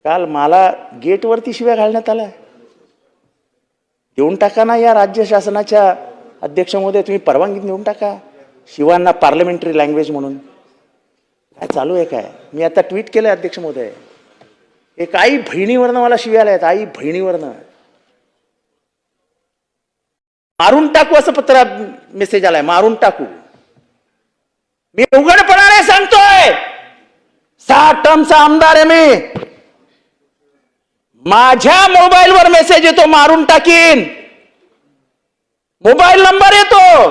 काल मला गेटवरती शिव्या घालण्यात आल्या. देऊन टाका ना या राज्य शासनाच्या अध्यक्ष महोदय, तुम्ही परवानगी देऊन टाका शिवांना पार्लमेंटरी लँग्वेज म्हणून. काय चालू आहे काय? मी आता ट्विट केलंय अध्यक्ष महोदय, एक आई बहिणीवरनं मला शिव्या आल्या आहेत. आई बहिणीवरनं मारून टाकू असं पत्र मेसेज आलाय. मारून टाकू. मी उघडपणाने सांगतोय, 6 टर्मचा आमदार आहे मी. माझ्या मोबाईलवर मेसेज येतो मारून टाकीन. मोबाईल नंबर येतो,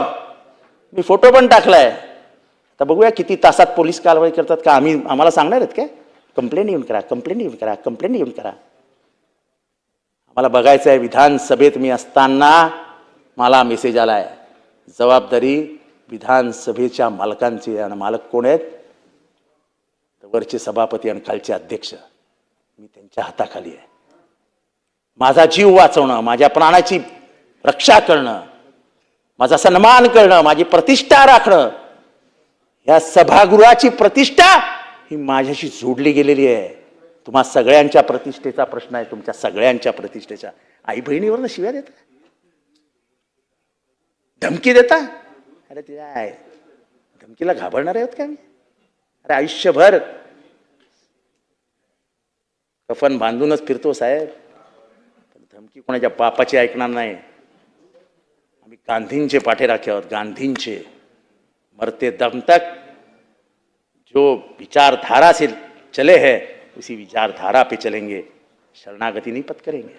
मी फोटो पण टाकलाय. आता बघूया किती तासात पोलीस कारवाई करतात का. आम्हाला सांगणार आहेत काय कंप्लेंट येऊन करा, कंप्लेंट येऊन करा, कंप्लेंट येऊन करा. आम्हाला बघायचं आहे. विधानसभेत मी असताना मला मेसेज आलाय. जबाबदारी विधानसभेच्या मालकांची. आणि मालक कोण आहेत? वरचे सभापती आणि खालचे अध्यक्ष. मी त्यांच्या हाताखाली आहे. माझा जीव वाचवणं, माझ्या प्राणाची रक्षा करणं, माझा सन्मान करणं, माझी प्रतिष्ठा राखणं, या सभागृहाची प्रतिष्ठा ही माझ्याशी जोडली गेलेली आहे. तुम्हा सगळ्यांच्या प्रतिष्ठेचा प्रश्न आहे. तुमच्या सगळ्यांच्या प्रतिष्ठेच्या. आई बहिणीवरनं शिव्या देता, धमकी देता. अरे ते आहे, धमकीला घाबरणार आहोत का मी? अरे आयुष्यभर कफन बांधूनच फिरतो साहेब. धमकी कोणाच्या बापाची ऐकणार नाही. आम्ही गांधींचे पाठीराखे आहोत. गांधींचे. मरते दम तक जो विचारधारा से चले हैं उसी विचारधारा पे चलेंगे. शरणागति नहीं पत्करेंगे.